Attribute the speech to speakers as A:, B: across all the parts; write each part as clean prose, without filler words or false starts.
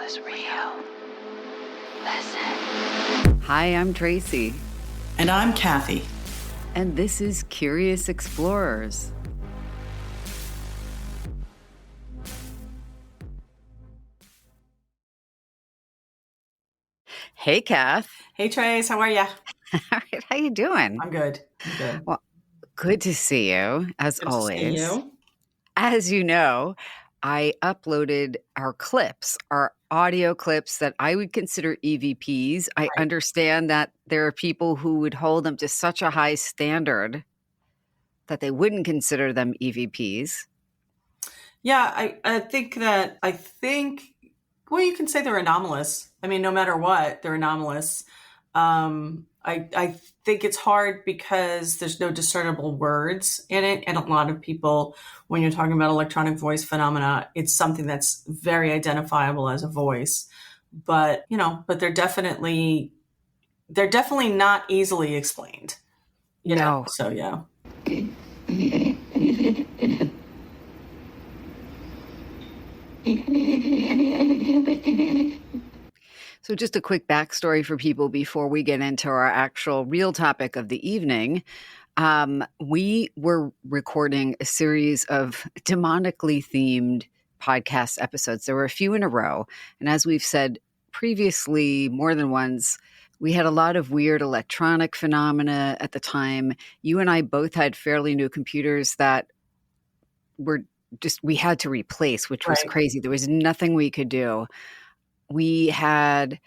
A: is real. Listen.
B: Hi, I'm Traci.
C: And I'm Kathy.
B: And this is Curious Explorers. Hey, Kath.
C: Hey, Trace. How are you?
B: All right, how you doing?
C: I'm good.
B: Well, good to see you, as
C: Good
B: always.
C: to see you.
B: As you know, I uploaded our clips, our audio clips that I would consider EVPs. I understand that there are people who would hold them to such a high standard that they wouldn't consider them EVPs.
C: Yeah, I think, well, you can say they're anomalous. I mean, no matter what, they're anomalous. I think it's hard because there's no discernible words in it. And a lot of people, when you're talking about electronic voice phenomena, it's something that's very identifiable as a voice. But they're definitely not easily explained.
B: No.
C: So, yeah.
B: So just a quick backstory for people before we get into our actual real topic of the evening. We were recording a series of demonically themed podcast episodes. There were a few in a row. And as we've said previously, more than once, we had a lot of weird electronic phenomena at the time. You and I both had fairly new computers that we had to replace, which was crazy. There was nothing we could do. We had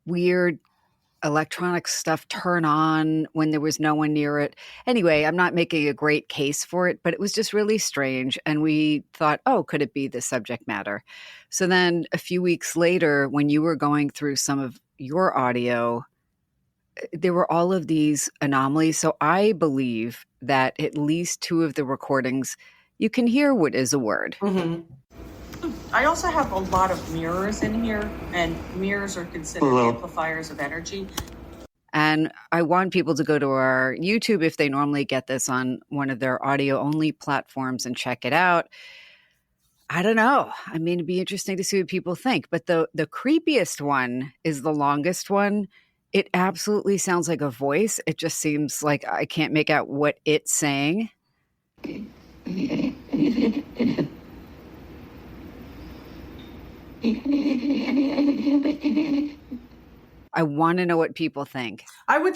B: weird electronic stuff turn on when there was no one near it. Anyway, I'm not making a great case for it, but it was just really strange. And we thought, oh, could it be the subject matter? So then a few weeks later, when you were going through some of your audio, there were all of these anomalies. So I believe that at least two of the recordings, you can hear what is a word.
C: Mm-hmm. I also have a lot of mirrors in here, and mirrors are considered amplifiers of energy.
B: And I want people to go to our YouTube if they normally get this on one of their audio-only platforms and check it out. I don't know. I mean, it'd be interesting to see what people think. But the creepiest one is the longest one. It absolutely sounds like a voice. It just seems like I can't make out what it's saying. I want to know what people think.
C: I would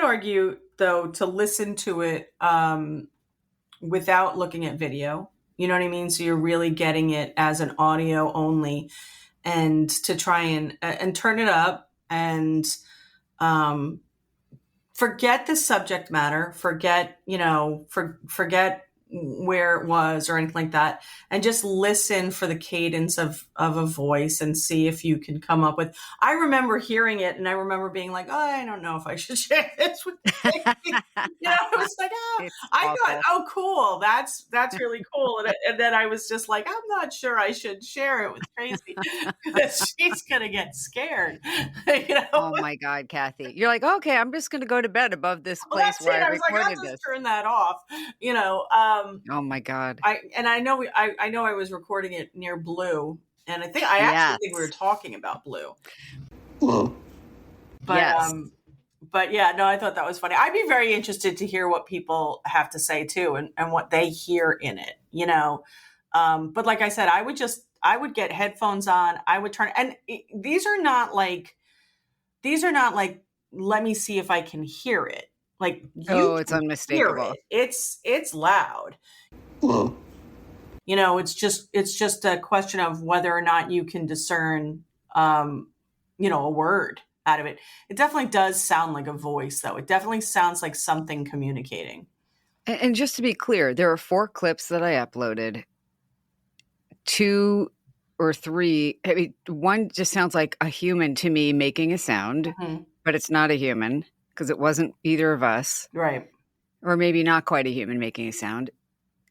C: argue, though, to listen to it without looking at video. You know what I mean? So you're really getting it as an audio only, and to try and turn it up and forget the subject matter, forget where it was or anything like that, and just listen for the cadence of a voice and see if you can come up with. I remember hearing it, and I remember being like, oh, I don't know if I should share this with you. I was like, I thought, oh, cool, that's really cool, and then I was just like, I'm not sure I should share it with Tracy because she's gonna get scared.
B: Oh my God, Kathy, you're like, okay, I'm just gonna go to bed above this place where I recorded this.
C: Turn that off,
B: Oh my God!
C: I know I was recording it near Blue, and I actually think we were talking about Blue. But
B: yes.
C: But yeah, no, I thought that was funny. I'd be very interested to hear what people have to say too, and what they hear in it. But like I said, I would get headphones on. I would turn, and these are not like, let me see if I can hear it. Like,
B: it's unmistakable.
C: It's loud. It's just a question of whether or not you can discern, a word out of it. It definitely does sound like a voice, though. It definitely sounds like something communicating.
B: And just to be clear, there are 4 clips that I uploaded. 2 or 3. I mean, one just sounds like a human to me making a sound, but it's not a human. Because it wasn't either of us.
C: Right.
B: Or maybe not quite a human making a sound.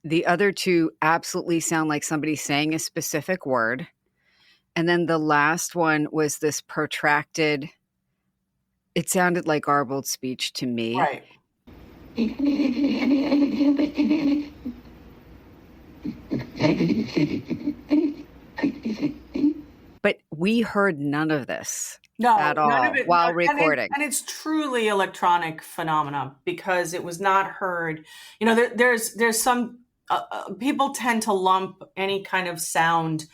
B: The other 2 absolutely sound like somebody saying a specific word. And then the last one was this protracted, it sounded like garbled speech to me.
C: Right.
B: But we heard none of this
C: No,
B: at
C: none of
B: all
C: it,
B: while
C: and
B: recording.
C: it's truly electronic phenomena because it was not heard. There's some people tend to lump any kind of sound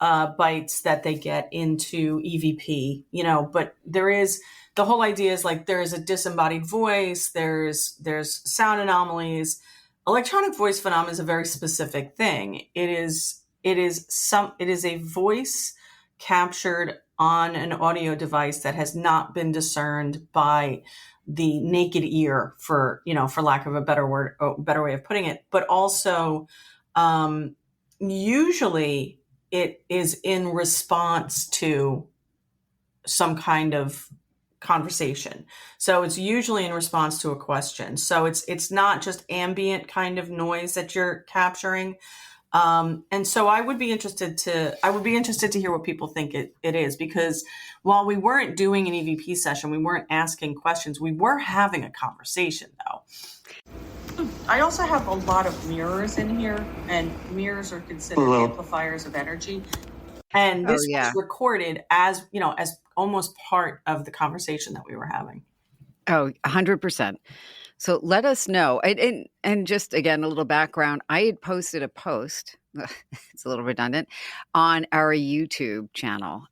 C: bites that they get into EVP, but the whole idea is like there is a disembodied voice, there's sound anomalies. Electronic voice phenomena is a very specific thing. It is a voice captured on an audio device that has not been discerned by the naked ear, for lack of a better word, a better way of putting it. But also, usually it is in response to some kind of conversation. So it's usually in response to a question. So it's not just ambient kind of noise that you're capturing. And so I would be interested to hear what people think it is, because while we weren't doing an EVP session, we weren't asking questions, we were having a conversation though. I also have a lot of mirrors in here, and mirrors are considered amplifiers of energy. And this was recorded as almost part of the conversation that we were having.
B: Oh, 100%. So let us know. And just again, a little background. I had posted a post, it's a little redundant, on our YouTube channel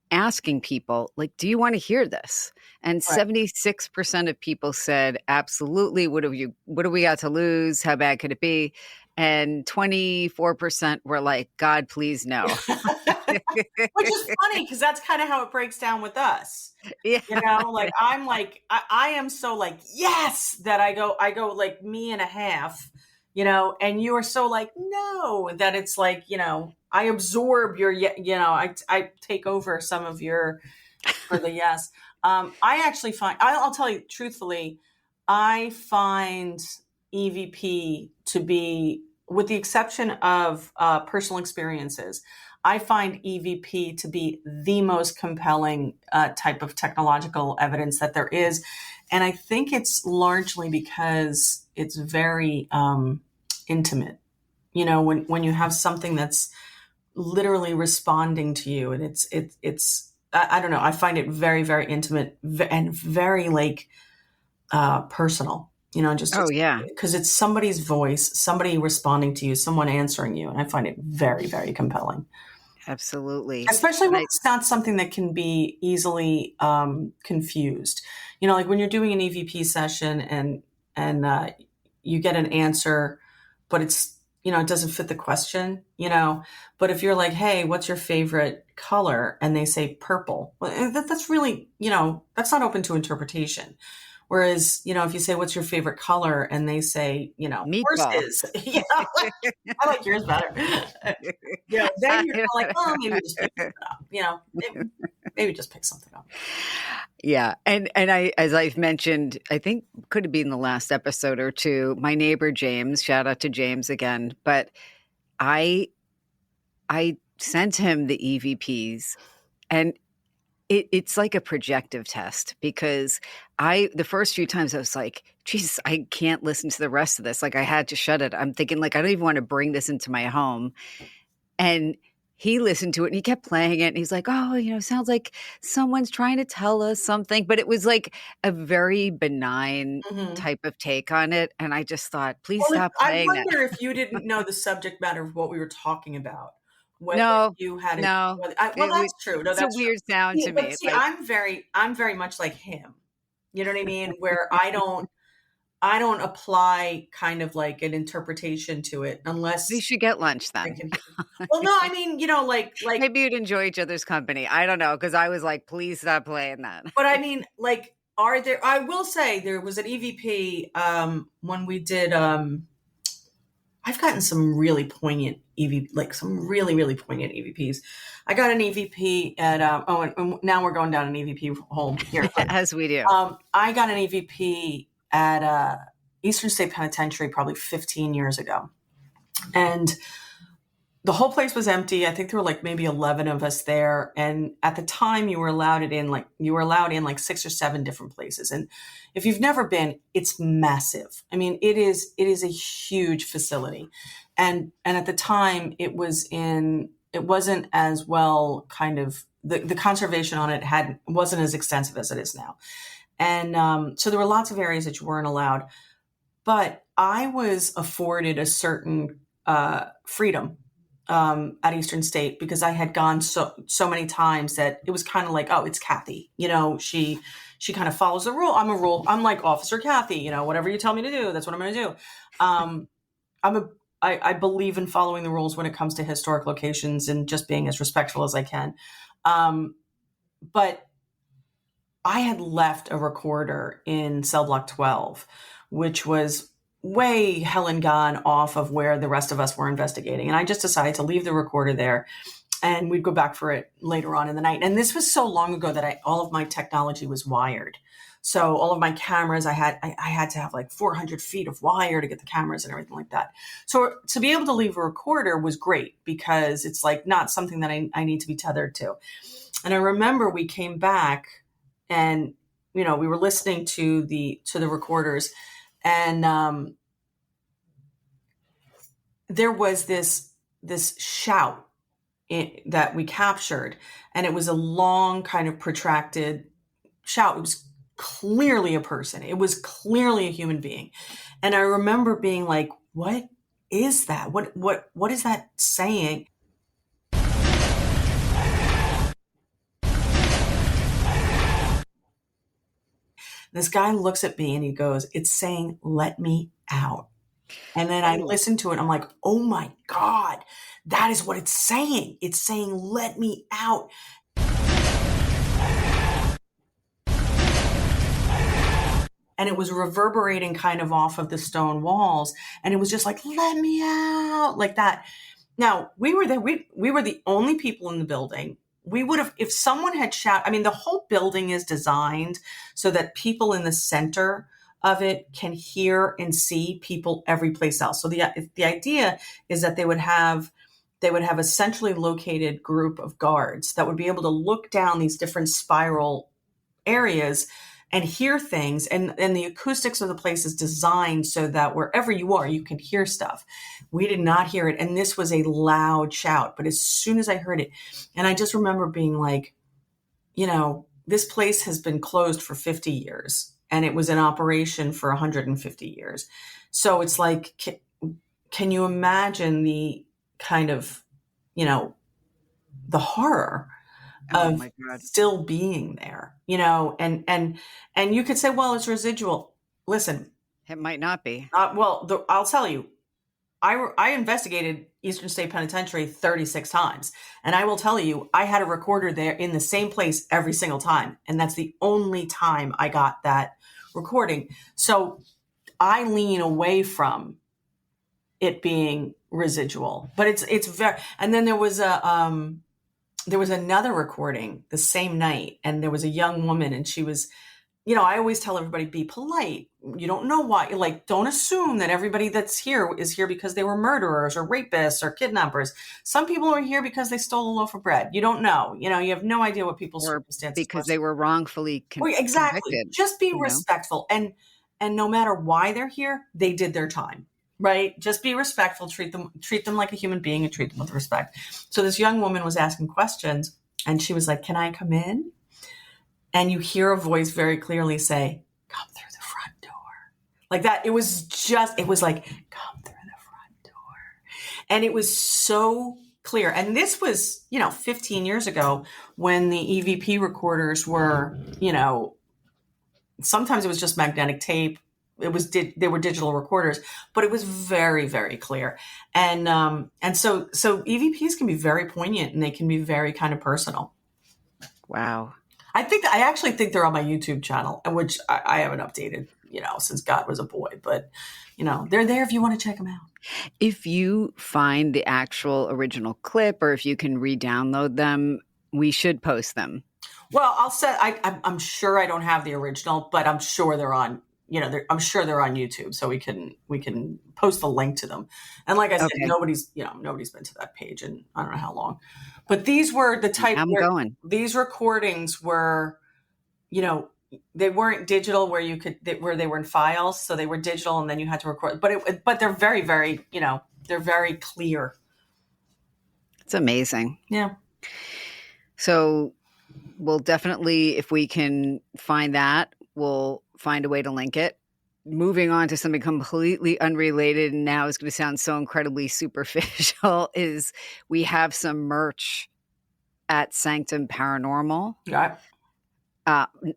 B: asking people, like, do you want to hear this? And 76% of people said, absolutely. What do we got to lose? How bad could it be? And 24% were like, God, please no.
C: Which is funny because that's kind of how it breaks down with us.
B: Yeah.
C: I'm like, I am so like, yes, that I go like me and a half, and you are so like, no, that it's like, I absorb your, I take over some of your, for the yes. I actually I'll tell you truthfully, I find EVP to be, with the exception of personal experiences, I find EVP to be the most compelling type of technological evidence that there is. And I think it's largely because it's very intimate. When you have something that's literally responding to you, and it's I don't know, I find it very, very intimate and very like personal. Because it's somebody's voice, somebody responding to you, someone answering you, and I find it very, very compelling.
B: Absolutely.
C: Especially when it's not something that can be easily confused. Like when you're doing an EVP session and you get an answer, but it's, it doesn't fit the question, but if you're like, hey, what's your favorite color? And they say purple, well, that's really, that's not open to interpretation. Whereas, if you say, what's your favorite color? And they say,
B: meatball.
C: Horses. I like yours better. Then you're like, oh, maybe just pick something up. Maybe just pick something up.
B: Yeah. And I, as I've mentioned, I think could have been the last episode or two, my neighbor, James, shout out to James again, but I sent him the EVPs, and it's like a projective test, because the first few times I was like, Jesus, I can't listen to the rest of this. Like I had to shut it. I'm thinking like, I don't even want to bring this into my home. And he listened to it and he kept playing it. And he's like, oh, sounds like someone's trying to tell us something. But it was like a very benign type of take on it. And I just thought, please stop playing that.
C: I wonder if you didn't know the subject matter of what we were talking about.
B: No,
C: you had
B: no.
C: Well, that's true. No,
B: it's
C: that's
B: a weird sound to me.
C: See, I'm very much like him. You know what I mean? Where I don't apply kind of like an interpretation to it unless
B: we should get lunch then.
C: Well, no, I mean, like
B: maybe you'd enjoy each other's company. I don't know, because I was like, please stop playing that.
C: But I mean, like, I will say there was an EVP when we did. I've gotten some really poignant some really, really poignant EVPs. I got an EVP at, and now we're going down an EVP hole here. But,
B: as we do.
C: I got an EVP at Eastern State Penitentiary probably 15 years ago. And the whole place was empty. I think there were like maybe 11 of us there. And at the time you were allowed in like 6 or 7 different places. And if you've never been, it's massive. I mean, it is a huge facility. And at the time it was in as well kind of the conservation on it wasn't as extensive as it is now. And so there were lots of areas that you weren't allowed. But I was afforded a certain freedom at Eastern State because I had gone so many times that it was kind of like, oh, it's Kathy. She kind of follows the rule. I'm like Officer Kathy. Whatever you tell me to do, that's what I'm going to do. I believe in following the rules when it comes to historic locations and just being as respectful as I can. But I had left a recorder in cell block 12, which was way hell and gone off of where the rest of us were investigating. And I just decided to leave the recorder there, and we'd go back for it later on in the night. And this was so long ago that all of my technology was wired. So all of my cameras, I had to have like 400 feet of wire to get the cameras and everything like that. So to be able to leave a recorder was great because it's like not something that I need to be tethered to. And I remember we came back and, we were listening to the recorders, and there was this shout that we captured, and it was a long kind of protracted shout. It was clearly a person. It was clearly a human being. And I remember being like, what is that? What is that saying? This guy looks at me and he goes, it's saying, let me out. And then I listened to it. And I'm like, oh my God, that is what it's saying. It's saying, let me out. And it was reverberating kind of off of the stone walls. And it was just like, let me out, like that. Now, we were there. We were the only people in the building. We would have, if someone had shouted, the whole building is designed so that people in the center of it can hear and see people every place else. So the idea is that they would have a centrally located group of guards that would be able to look down these different spiral areas and hear things. And the acoustics of the place is designed so that wherever you are, you can hear stuff. We did not hear it. And this was a loud shout. But as soon as I heard it, and I just remember being like, this place has been closed for 50 years and it was in operation for 150 years. So it's like, can you imagine the kind of, the horror of still being there, and you could say, well, it's residual. Listen,
B: it might not be.
C: I'll tell you, I investigated Eastern State Penitentiary 36 times. And I will tell you, I had a recorder there in the same place every single time. And that's the only time I got that recording. So I lean away from it being residual, but it's very, and then there was another recording the same night, and there was a young woman, and she was, I always tell everybody, be polite. You don't know why. Like, don't assume that everybody that's here is here because they were murderers or rapists or kidnappers. Some people are here because they stole a loaf of bread. You don't know. You have no idea what people's circumstances
B: because they were wrongfully
C: exactly.
B: convicted.
C: Just be respectful. And no matter why they're here, they did their time. Right? Just be respectful, treat them like a human being and treat them with respect. So this young woman was asking questions, and she was like, can I come in? And you hear a voice very clearly say, come through the front door. Like that. It was like, come through the front door. And it was so clear. And this was, 15 years ago when the EVP recorders were, sometimes it was just magnetic tape. They were digital recorders, but it was very, very clear. And so EVPs can be very poignant, and they can be very kind of personal.
B: Wow.
C: I actually think they're on my YouTube channel, which I haven't updated, since God was a boy, but they're there if you want to check them out.
B: If you find the actual original clip, or if you can re-download them, we should post them.
C: Well, I'm sure I don't have the original, but I'm sure they're on, I'm sure they're on YouTube, so we can post the link to them. And like I said, nobody's been to that page in I don't know how long. But these were the type these recordings were, they weren't digital where they were in files, so they were digital and then you had to record. But they're very, very, they're very clear.
B: It's amazing.
C: Yeah.
B: So we'll definitely, if we can find that, we'll find a way to link it. Moving on to something completely unrelated, and now is going to sound so incredibly superficial, is we have some merch at Sanctum Paranormal.
C: Yeah.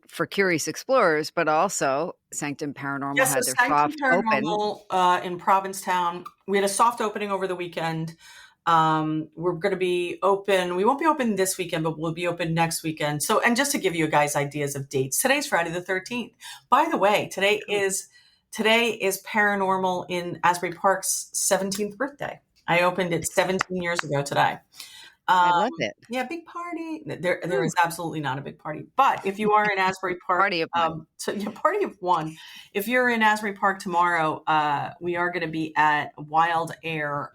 B: For curious explorers, but also Sanctum Paranormal
C: Yes, so
B: had their
C: Sanctum
B: soft open.
C: Paranormal in Provincetown. We had a soft opening over the weekend. We're going to be open. We won't be open this weekend, but we'll be open next weekend. So, and just to give you guys ideas of dates, today's Friday the 13th. By the way, today is Paranormal in Asbury Park's 17th birthday. I opened it 17 years ago today.
B: I love it.
C: Yeah, big party. There is absolutely not a big party, but if you are in Asbury Park,
B: Party of one.
C: Party of one. If you're in Asbury Park tomorrow, we are going to be at Wild Air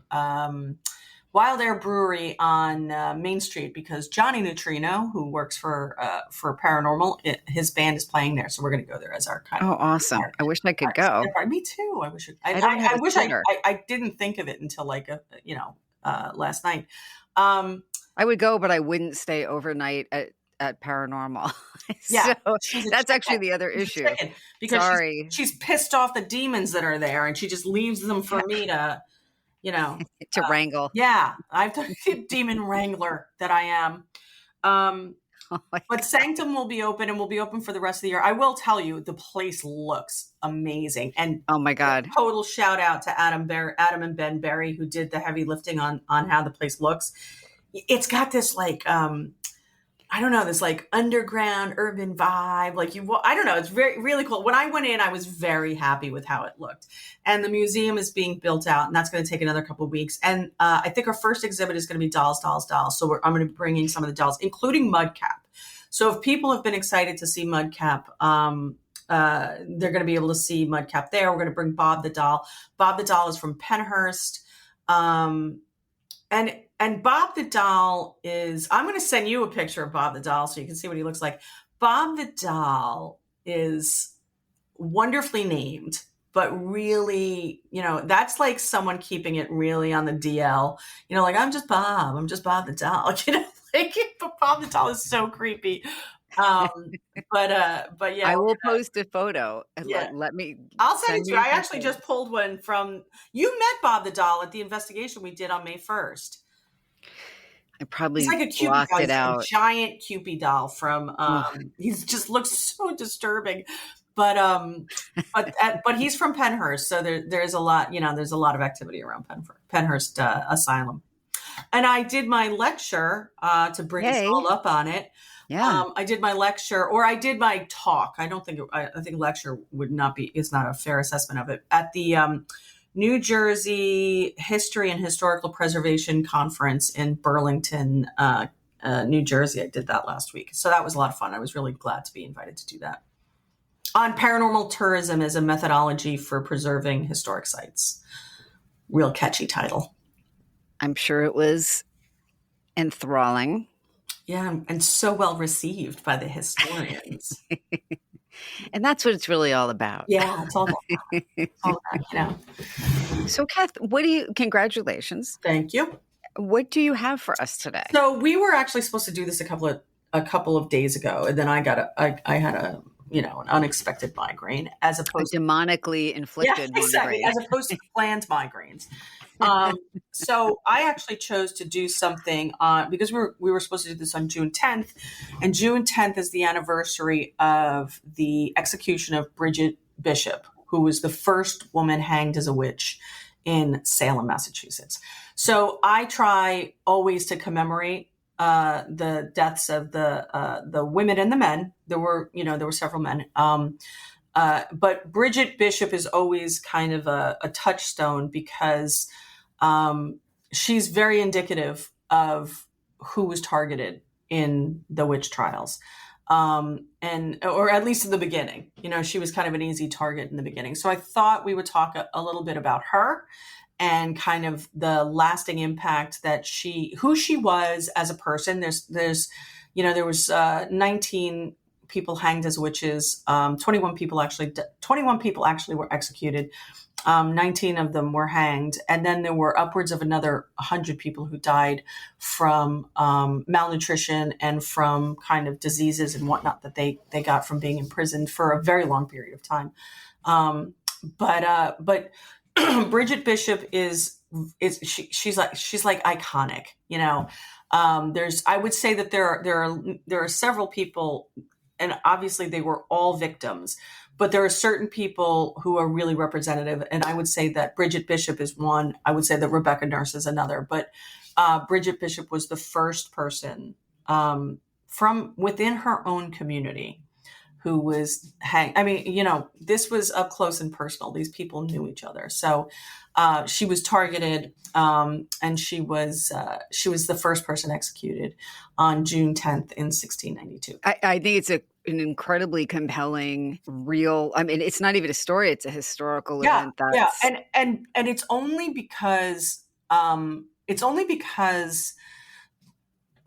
C: Brewery on Main Street, because Johnny Neutrino, who works for Paranormal, his band is playing there, so we're going to go there as our kind of.
B: Oh, awesome! I wish I could go.
C: Me too. I wish.
B: I wish
C: I didn't think of it until last night.
B: I would go, but I wouldn't stay overnight at Paranormal.
C: Yeah,
B: so that's actually the other issue.
C: Because
B: Sorry.
C: she's pissed off the demons that are there, and she just leaves them for me to,
B: to wrangle.
C: Yeah, I've done demon wrangler that I am. But Sanctum will be open, and will be open for the rest of the year. I will tell you, the place looks amazing. And
B: oh my God,
C: total shout out to Adam and Ben Berry, who did the heavy lifting on how the place looks. It's got this this underground urban vibe. I don't know. It's very, really cool. When I went in, I was very happy with how it looked. And the museum is being built out, and that's going to take another couple of weeks. And I think our first exhibit is going to be dolls. So I'm going to be bringing some of the dolls, including Mudcap. So if people have been excited to see Mudcap, they're going to be able to see Mudcap there. We're going to bring Bob the Doll. Bob the Doll is from Penhurst. And Bob the Doll is, I'm going to send you a picture of Bob the Doll so you can see what he looks like. Bob the Doll is wonderfully named, but really, that's like someone keeping it really on the DL. I'm just Bob the Doll. But Bob the Doll is so creepy. But yeah,
B: I will post a photo and
C: yeah.
B: I'll
C: send it to you. I actually just pulled one you met Bob the Doll at the investigation we did on May 1st.
B: I probably
C: He's like a Cupid doll.
B: it out.
C: A giant Cupid doll from he just looks so disturbing. But he's from Penhurst, so there's a lot, there's a lot of activity around Penhurst Asylum. And I did my lecture to bring us all up on it.
B: Yeah.
C: I did my lecture, or I did my talk. I think lecture is not a fair assessment of it, at the New Jersey History and Historical Preservation Conference in Burlington, New Jersey. I did that last week. So that was a lot of fun. I was really glad to be invited to do that. On paranormal tourism as a methodology for preserving historic sites. Real catchy title.
B: I'm sure it was enthralling.
C: Yeah, and so well received by the historians.
B: And that's what it's really all about.
C: Yeah, it's all about.
B: So, Kath, congratulations.
C: Thank you.
B: What do you have for us today?
C: So we were actually supposed to do this a couple of days ago, and then I had an unexpected migraine, as opposed
B: to demonically inflicted
C: exactly, as opposed to planned migraines. So I actually chose to do something because we were supposed to do this on June 10th, and June 10th is the anniversary of the execution of Bridget Bishop, who was the first woman hanged as a witch in Salem, Massachusetts. So I try always to commemorate the deaths of the women and the men. There were several men. But Bridget Bishop is always kind of a touchstone, because she's very indicative of who was targeted in the witch trials. Or at least in the beginning, she was kind of an easy target in the beginning. So I thought we would talk a little bit about her and kind of the lasting impact that who she was as a person. There was 19 people hanged as witches. 21 people actually were executed. 19 of them were hanged. And then there were upwards of another 100 people who died from malnutrition and from kind of diseases and whatnot that they got from being imprisoned for a very long period of time. But Bridget Bishop she's like iconic, you know. I would say that there are several people, and obviously they were all victims, but there are certain people who are really representative. And I would say that Bridget Bishop is one. I would say that Rebecca Nurse is another. But Bridget Bishop was the first person from within her own community who was hanged. I mean, you know, this was up close and personal. These people knew each other. So she was targeted, and she was the first person executed on June 10th in 1692.
B: I think it's an incredibly compelling, real. I mean, it's not even a story; it's a historical event.
C: And it's only because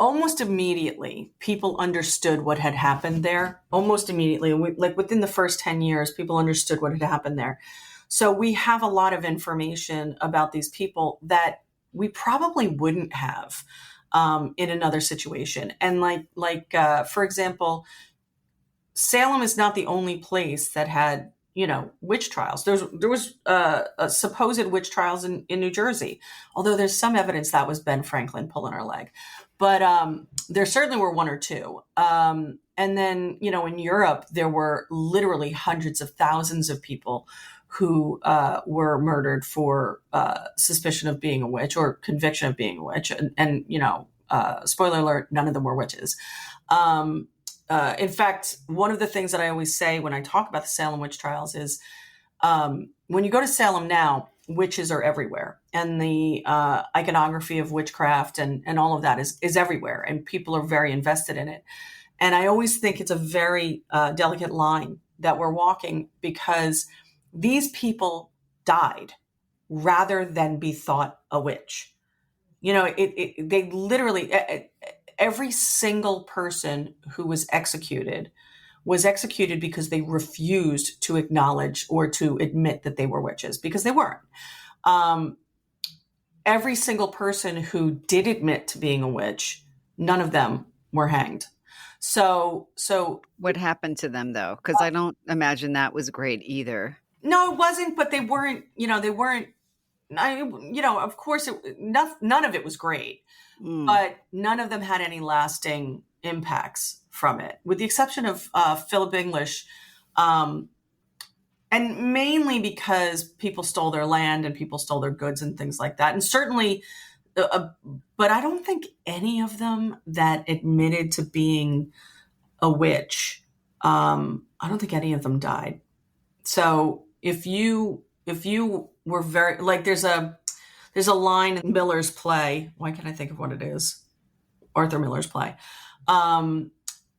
C: almost immediately people understood what had happened there. Almost immediately, like within the first 10 years, people understood what had happened there. So we have a lot of information about these people that we probably wouldn't have in another situation. And for example, Salem is not the only place that had, you know, witch trials. There was a supposed witch trials in New Jersey, although there's some evidence that was Ben Franklin pulling her leg. But there certainly were one or two. And then, you know, in Europe, there were literally hundreds of thousands of people who were murdered for suspicion of being a witch or conviction of being a witch. And you know, spoiler alert, none of them were witches. In fact, one of the things that I always say when I talk about the Salem Witch Trials is when you go to Salem now, witches are everywhere. And the iconography of witchcraft and all of that is everywhere. And people are very invested in it. And I always think it's a very delicate line that we're walking, because these people died rather than be thought a witch. You know, they literally, every single person who was executed because they refused to acknowledge or to admit that they were witches, because they weren't. Every single person who did admit to being a witch, none of them were hanged. So
B: what happened to them, though? Because I don't imagine that was great either.
C: No, it wasn't. But they weren't. You know, they weren't. Of course, none of it was great, but none of them had any lasting impacts from it, with the exception of Philip English, and mainly because people stole their land and people stole their goods and things like that. And certainly, but I don't think any of them that admitted to being a witch, I don't think any of them died. So if you were very, like, there's a line in Miller's play. Why can't I think of what it is? Arthur Miller's play,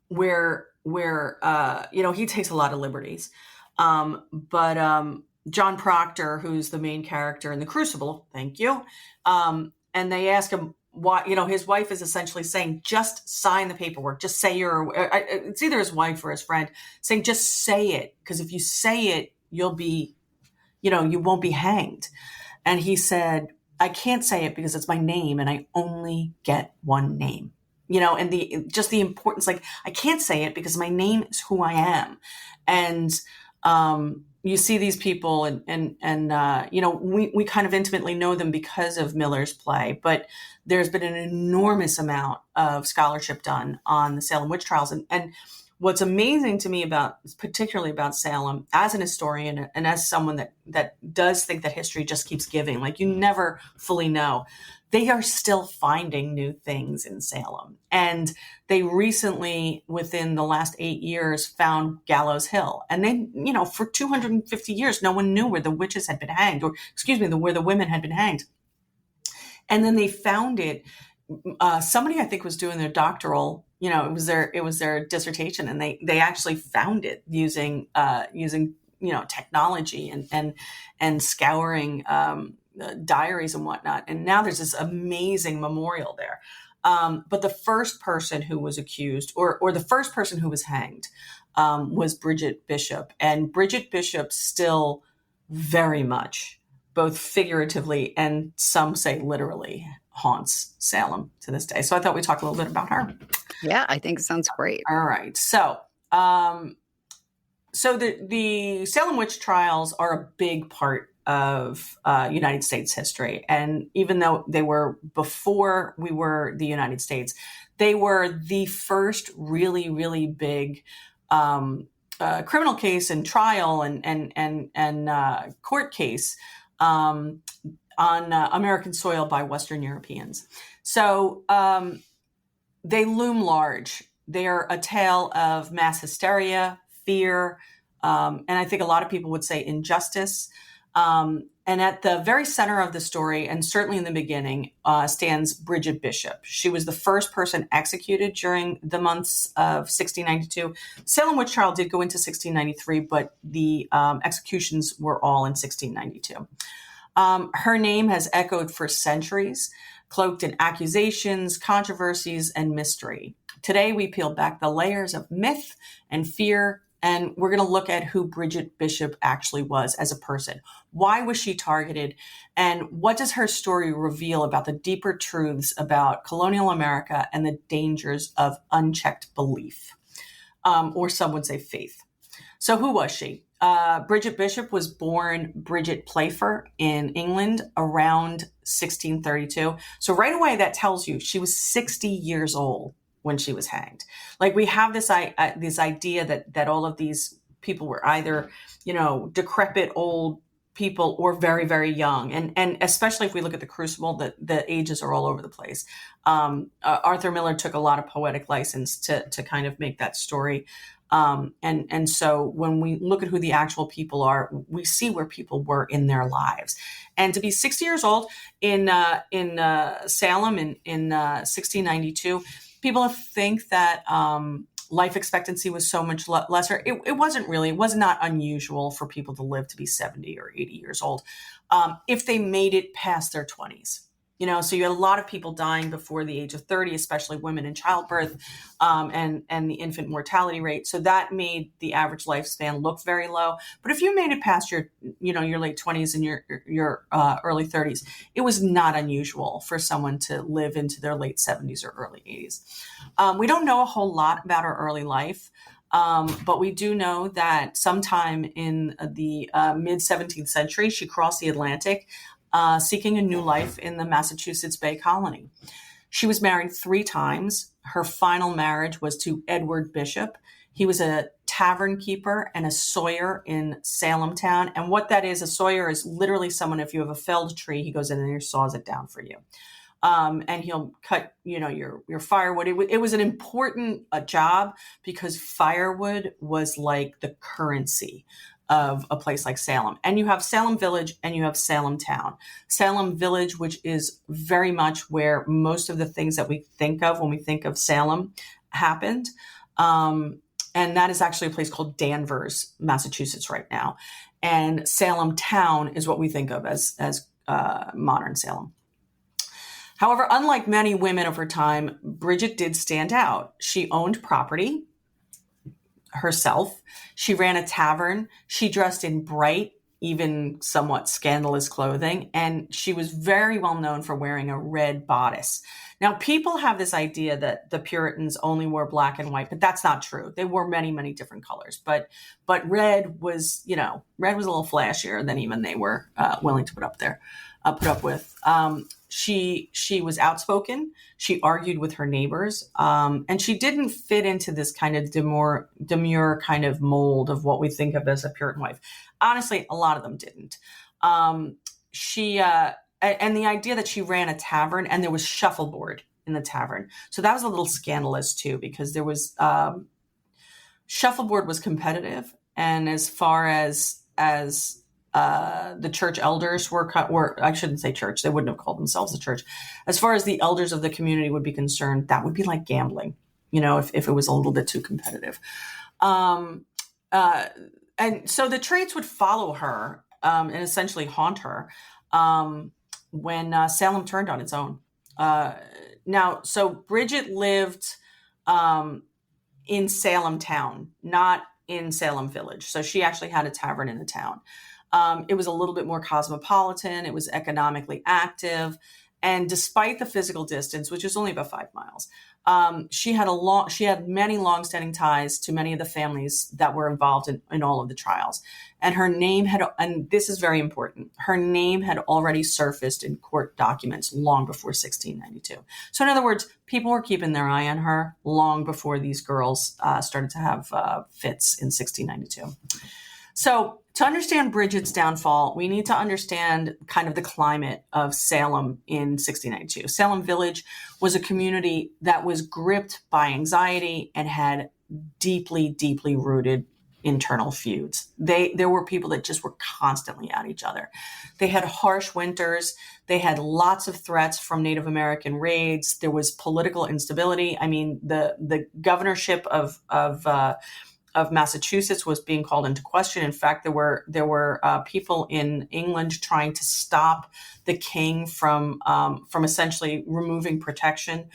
C: where he takes a lot of liberties. But John Proctor, who's the main character in The Crucible, thank you. And they ask him why, his wife is essentially saying, just sign the paperwork. Just say it's either his wife or his friend saying, just say it. Because if you say it, you'll be, you won't be hanged. And he said, I can't say it because it's my name and I only get one name. And the importance, like, I can't say it because my name is who I am. And you see these people and we kind of intimately know them because of Miller's play, but there's been an enormous amount of scholarship done on the Salem Witch Trials. And what's amazing to me particularly about Salem, as an historian and as someone that does think that history just keeps giving, like, you never fully know, they are still finding new things in Salem. And they recently, within the last 8 years, found Gallows Hill. And they, for 250 years, no one knew where the witches had been hanged, where the women had been hanged. And then they found it. Somebody, I think, was doing their doctoral, it was their dissertation, and they actually found it using technology and scouring diaries and whatnot. And now there's this amazing memorial there. But the first person who was accused, or the first person who was hanged, was Bridget Bishop. And Bridget Bishop still very much, both figuratively and some say literally, haunts Salem to this day. So I thought we'd talk a little bit about her.
B: Yeah, I think it sounds great.
C: All right. So the Salem Witch Trials are a big part of United States history. And even though they were before we were the United States, they were the first really, really big criminal case and trial and court case on American soil by Western Europeans. So they loom large. They are a tale of mass hysteria, fear, and I think a lot of people would say injustice. And at the very center of the story, and certainly in the beginning, stands Bridget Bishop. She was the first person executed during the months of 1692. Salem Witch Trial did go into 1693, but the executions were all in 1692. Her name has echoed for centuries, cloaked in accusations, controversies, and mystery. Today, we peel back the layers of myth and fear, and we're going to look at who Bridget Bishop actually was as a person. Why was she targeted? And what does her story reveal about the deeper truths about colonial America and the dangers of unchecked belief, or some would say faith? So who was she? Bridget Bishop was born Bridget Playfair in England around 1632. So right away, that tells you she was 60 years old when she was hanged. Like, we have this idea that all of these people were either, decrepit old people or very, very young. And especially if we look at the Crucible, the ages are all over the place. Arthur Miller took a lot of poetic license to kind of make that story. And so when we look at who the actual people are, we see where people were in their lives. And to be 60 years old in Salem in 1692, people think that life expectancy was so much lesser. It wasn't really. It was not unusual for people to live to be 70 or 80 years old if they made it past their 20s. So you had a lot of people dying before the age of 30, especially women in childbirth, and the infant mortality rate. So that made the average lifespan look very low. But if you made it past your late 20s and your early 30s, it was not unusual for someone to live into their late 70s or early 80s. We don't know a whole lot about her early life. But we do know that sometime in the mid 17th century, she crossed the Atlantic, seeking a new life in the Massachusetts Bay Colony. She was married 3 times. Her final marriage was to Edward Bishop. He was a tavern keeper and a sawyer in Salem town. And what that is, a sawyer is literally someone, if you have a felled tree, he goes in and he saws it down for you. And he'll cut, your firewood. It was an important job because firewood was like the currency of a place like Salem. And you have Salem Village and you have Salem Town. Salem Village, which is very much where most of the things that we think of when we think of Salem happened. And that is actually a place called Danvers, Massachusetts right now. And Salem Town is what we think of as modern Salem. However, unlike many women of her time, Bridget did stand out. She owned property herself. She ran a tavern. She dressed in bright, even somewhat scandalous clothing. And she was very well known for wearing a red bodice. Now, people have this idea that the Puritans only wore black and white, but that's not true. They wore many, many different colors. But red was, red was a little flashier than even they were willing to put up with. She was outspoken. She argued with her neighbors, and she didn't fit into this kind of demure kind of mold of what we think of as a Puritan wife. Honestly, a lot of them didn't. And the idea that she ran a tavern and there was shuffleboard in the tavern, so that was a little scandalous too, because there was shuffleboard was competitive, and as far as the church elders were, I shouldn't say church, they wouldn't have called themselves the church. As far as the elders of the community would be concerned, that would be like gambling, if it was a little bit too competitive. And so the traits would follow her and essentially haunt her when Salem turned on its own. So Bridget lived in Salem town, not in Salem village. So she actually had a tavern in the town. It was a little bit more cosmopolitan. It was economically active. And despite the physical distance, which is only about 5 miles, she had many longstanding ties to many of the families that were involved in all of the trials. And her name and this is very important, her name had already surfaced in court documents long before 1692. So in other words, people were keeping their eye on her long before these girls started to have fits in 1692. So to understand Bridget's downfall, we need to understand kind of the climate of Salem in 1692. Salem Village was a community that was gripped by anxiety and had deeply, deeply rooted internal feuds. There were people that just were constantly at each other. They had harsh winters. They had lots of threats from Native American raids. There was political instability. I mean, the governorship of Massachusetts was being called into question. In fact, there were people in England trying to stop the king from essentially removing protection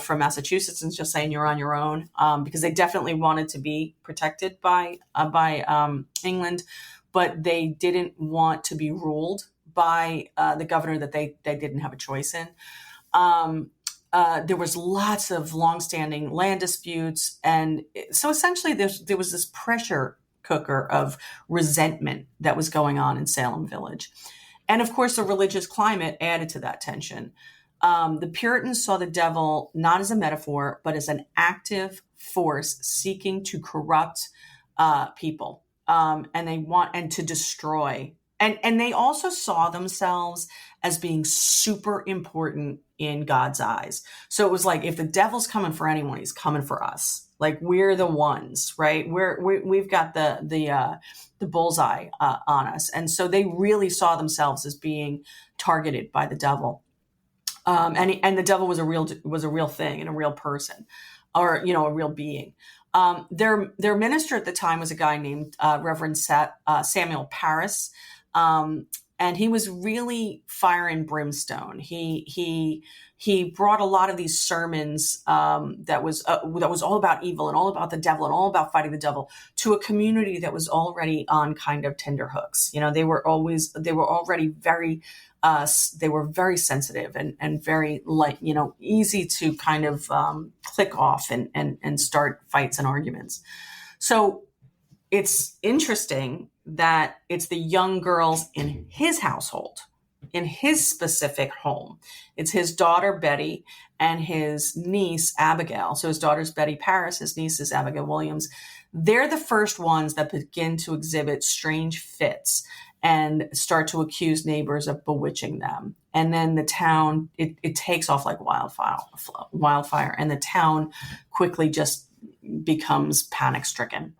C: from Massachusetts and just saying you're on your own, because they definitely wanted to be protected by England, but they didn't want to be ruled by the governor that they didn't have a choice in. There was lots of longstanding land disputes. And so essentially there was this pressure cooker of resentment that was going on in Salem Village. And of course, the religious climate added to that tension. The Puritans saw the devil not as a metaphor, but as an active force seeking to corrupt people. And to destroy. And they also saw themselves as being super important in God's eyes. So it was like, if the devil's coming for anyone, he's coming for us. Like, we're the ones, right? We've got the bullseye on us. And so they really saw themselves as being targeted by the devil. And the devil was a real thing and a real person, or, a real being. Their minister at the time was a guy named Reverend Samuel Parris. And he was really fire and brimstone. He brought a lot of these sermons that was all about evil and all about the devil and all about fighting the devil to a community that was already on kind of tenterhooks. They were already very they were very sensitive and very easy to kind of click off and start fights and arguments. So it's interesting that it's the young girls in his household, in his specific home. It's his daughter, Betty, and his niece, Abigail. So his daughter's Betty Parris, his niece is Abigail Williams. They're the first ones that begin to exhibit strange fits and start to accuse neighbors of bewitching them. And then the town, it takes off like wildfire, and the town quickly just becomes panic-stricken.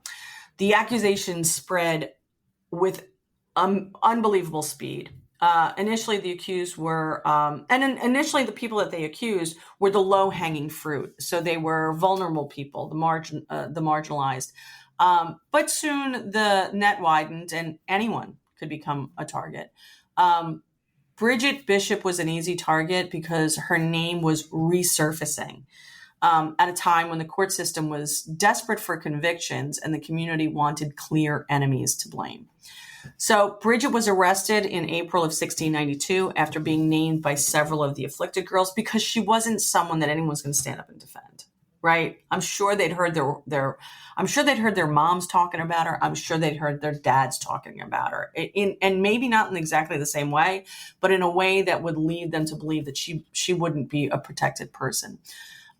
C: The accusations spread with unbelievable speed. Initially, the accused were, initially the people that they accused were the low-hanging fruit. So they were vulnerable people, the marginalized. But soon the net widened, and anyone could become a target. Bridget Bishop was an easy target because her name was resurfacing at a time when the court system was desperate for convictions and the community wanted clear enemies to blame. So Bridget was arrested in April of 1692 after being named by several of the afflicted girls because she wasn't someone that anyone was going to stand up and defend. Right? I'm sure they'd heard their moms talking about her. I'm sure they'd heard their dads talking about her, and maybe not in exactly the same way, but in a way that would lead them to believe that she wouldn't be a protected person.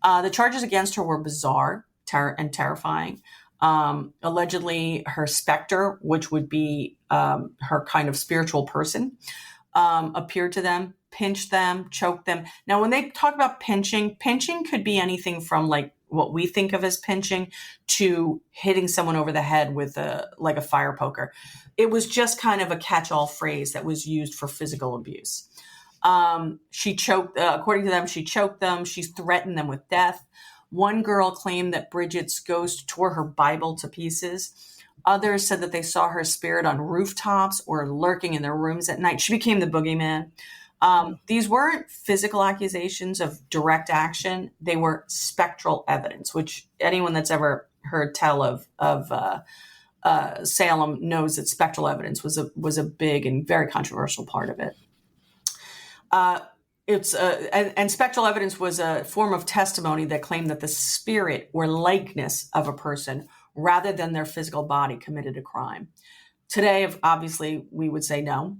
C: The charges against her were bizarre and terrifying. Allegedly, her specter, which would be her kind of spiritual person, appeared to them, pinched them, choked them. Now, when they talk about pinching could be anything from like what we think of as pinching to hitting someone over the head with like a fire poker. It was just kind of a catch-all phrase that was used for physical abuse. She choked, according to them, she choked them. She threatened them with death. One girl claimed that Bridget's ghost tore her Bible to pieces. Others said that they saw her spirit on rooftops or lurking in their rooms at night. She became the boogeyman. These weren't physical accusations of direct action. They were spectral evidence, which anyone that's ever heard tell of Salem knows that spectral evidence was a big and very controversial part of it. And spectral evidence was a form of testimony that claimed that the spirit or likeness of a person, rather than their physical body, committed a crime. Today, obviously, we would say no,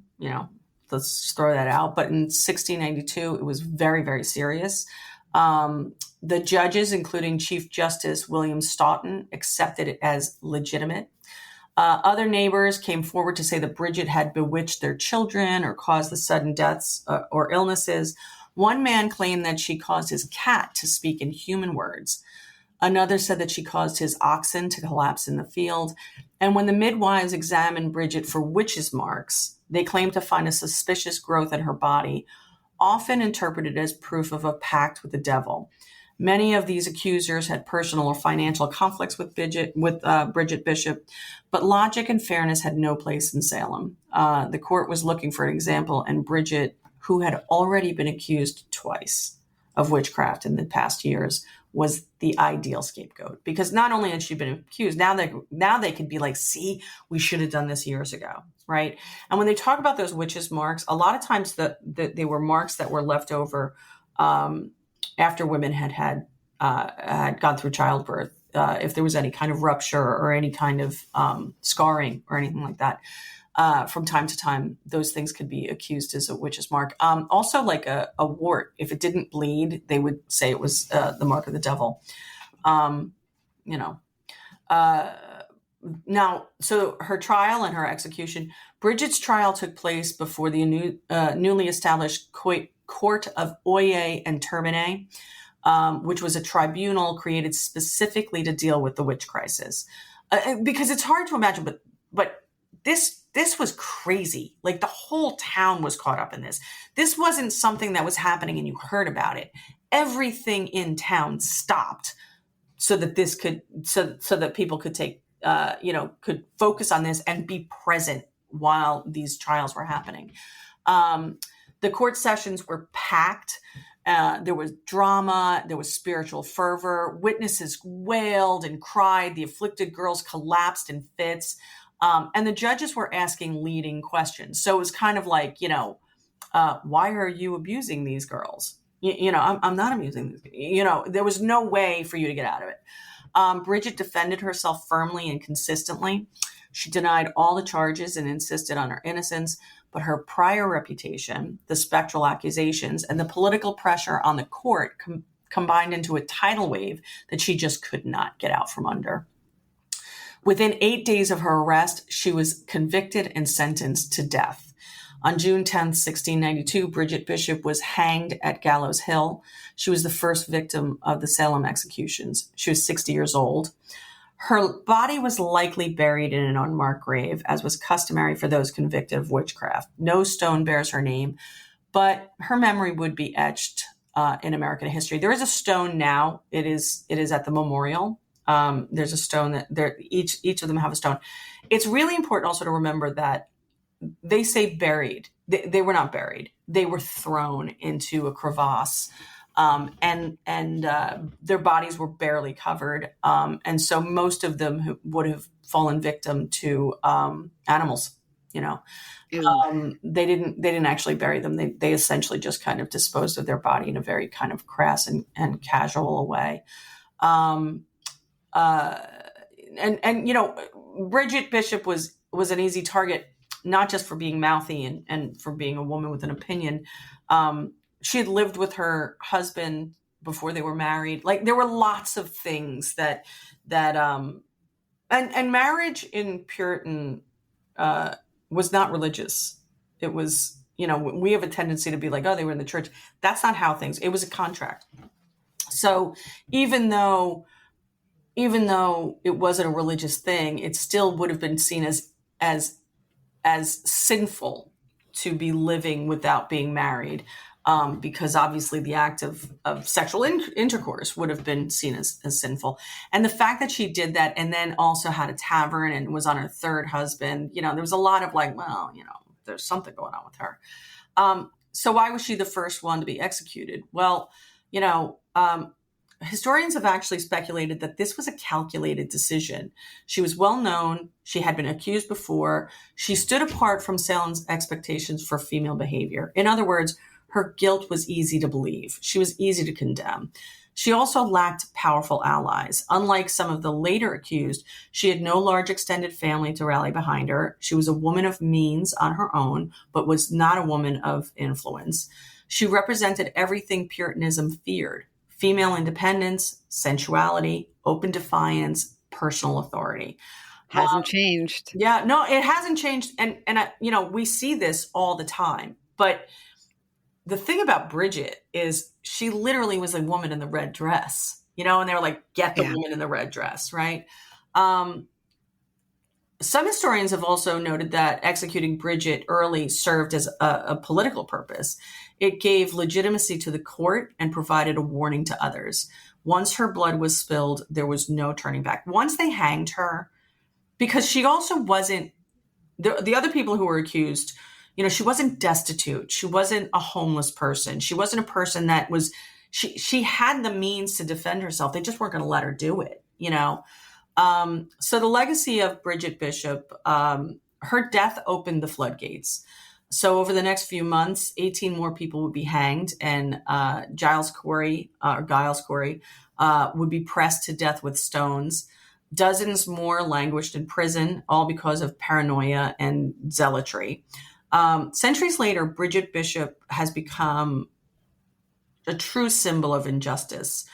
C: let's throw that out. But in 1692, it was very, very serious. The judges, including Chief Justice William Stoughton, accepted it as legitimate. Other neighbors came forward to say that Bridget had bewitched their children or caused the sudden deaths or illnesses. One man claimed that she caused his cat to speak in human words. Another said that she caused his oxen to collapse in the field. And when the midwives examined Bridget for witches' marks, they claimed to find a suspicious growth in her body, often interpreted as proof of a pact with the devil. Many of these accusers had personal or financial conflicts with Bridget Bishop, but logic and fairness had no place in Salem. The court was looking for an example, and Bridget, who had already been accused twice of witchcraft in the past years, was the ideal scapegoat, because not only had she been accused, now they could be like, see, we should have done this years ago, right? And when they talk about those witches' marks, a lot of times they were marks that were left over after women had gone through childbirth, if there was any kind of rupture or any kind of scarring or anything like that. From time to time, those things could be accused as a witch's mark. Also, like a wart, if it didn't bleed, they would say it was the mark of the devil. Now, so her trial and her execution. Bridget's trial took place before the newly established Court of Oyer and Termine, which was a tribunal created specifically to deal with the witch crisis. Because it's hard to imagine, but this was crazy. Like, the whole town was caught up in this. This wasn't something that was happening and you heard about it. Everything in town stopped so that so that people could could focus on this and be present while these trials were happening. The court sessions were packed. There was drama. There was spiritual fervor. Witnesses wailed and cried. The afflicted girls collapsed in fits. And the judges were asking leading questions. So it was kind of like, why are you abusing these girls? I'm not abusing these. There was no way for you to get out of it. Bridget defended herself firmly and consistently. She denied all the charges and insisted on her innocence, but her prior reputation, the spectral accusations, and the political pressure on the court combined into a tidal wave that she just could not get out from under. Within 8 days of her arrest, she was convicted and sentenced to death. On June 10th, 1692, Bridget Bishop was hanged at Gallows Hill. She was the first victim of the Salem executions. She was 60 years old. Her body was likely buried in an unmarked grave, as was customary for those convicted of witchcraft. No stone bears her name, but her memory would be etched in American history. There is a stone now. It is at the memorial. There's a stone that each of them have a stone. It's really important also to remember that they say buried. They were not buried. They were thrown into a crevasse. And their bodies were barely covered. And so most of them would have fallen victim to animals, They didn't actually bury them. They essentially just kind of disposed of their body in a very kind of crass and casual way. Bridget Bishop was an easy target, not just for being mouthy and for being a woman with an opinion. She had lived with her husband before they were married. Like, there were lots of things that marriage in Puritan was not religious. It was, we have a tendency to be like, oh, they were in the church. That's not how things. It was a contract. So even though it wasn't a religious thing, it still would have been seen as sinful to be living without being married. Because obviously the act of sexual intercourse would have been seen as sinful. And the fact that she did that and then also had a tavern and was on her third husband, there was a lot of like, well, there's something going on with her. So why was she the first one to be executed? Well, historians have actually speculated that this was a calculated decision. She was well known. She had been accused before. She stood apart from Salem's expectations for female behavior. In other words, her guilt was easy to believe. She was easy to condemn. She also lacked powerful allies. Unlike some of the later accused, she had no large extended family to rally behind her. She was a woman of means on her own, but was not a woman of influence. She represented everything Puritanism feared: female independence, sensuality, open defiance, personal authority.
B: Hasn't changed.
C: Yeah, no, it hasn't changed. And we see this all the time. But the thing about Bridget is she literally was a woman in the red dress, and they were like, get the woman in the red dress, right? Some historians have also noted that executing Bridget early served as a political purpose. It gave legitimacy to the court and provided a warning to others. Once her blood was spilled, there was no turning back. Once they hanged her, because she also wasn't, the other people who were accused, she wasn't destitute. She wasn't a homeless person. She wasn't a person that was, she had the means to defend herself. They just weren't going to let her do it, So the legacy of Bridget Bishop, her death opened the floodgates. So over the next few months, 18 more people would be hanged, and Giles Corey would be pressed to death with stones. Dozens more languished in prison, all because of paranoia and zealotry. Centuries later, Bridget Bishop has become a true symbol of injustice.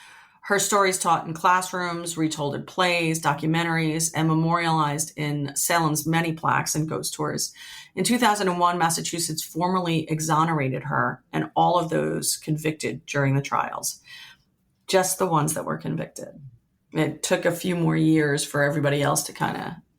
C: Her stories taught in classrooms, retold in plays, documentaries, and memorialized in Salem's many plaques and ghost tours. In 2001, Massachusetts formally exonerated her and all of those convicted during the trials. Just the ones that were convicted. It took a few more years for everybody else to kind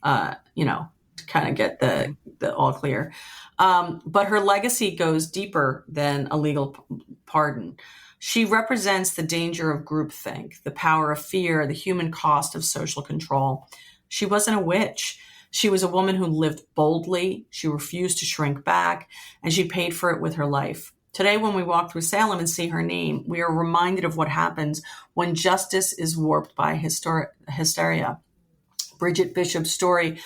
C: of get the all clear. But her legacy goes deeper than a legal pardon. She represents the danger of groupthink, the power of fear, the human cost of social control. She wasn't a witch. She was a woman who lived boldly. She refused to shrink back, and she paid for it with her life. Today, when we walk through Salem and see her name, we are reminded of what happens when justice is warped by hysteria. Bridget Bishop's story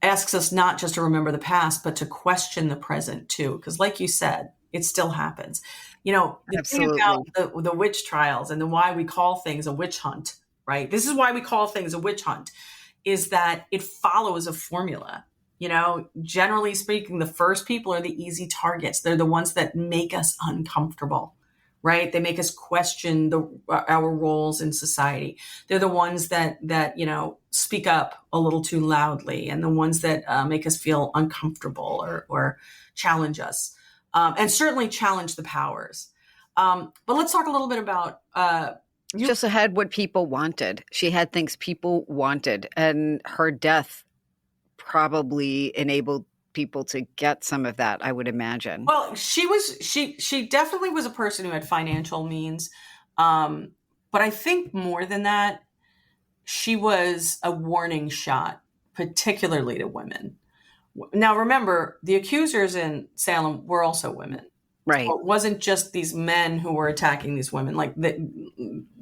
C: asks us not just to remember the past, but to question the present too. Because like you said, it still happens. The
B: Absolutely.
C: thing about the witch trials and the why we call things a witch hunt, right? This is why we call things a witch hunt, is that it follows a formula. Generally speaking, the first people are the easy targets. They're the ones that make us uncomfortable, right? They make us question our roles in society. They're the ones that speak up a little too loudly, and the ones that make us feel uncomfortable or challenge us, and certainly challenge the powers. But let's talk a little bit about
B: just had what people wanted. She had things people wanted, and her death probably enabled people to get some of that, I would imagine.
C: Well, she definitely was a person who had financial means. But I think more than that, she was a warning shot, particularly to women. Now, remember, the accusers in Salem were also women.
B: Right.
C: So it wasn't just these men who were attacking these women. Like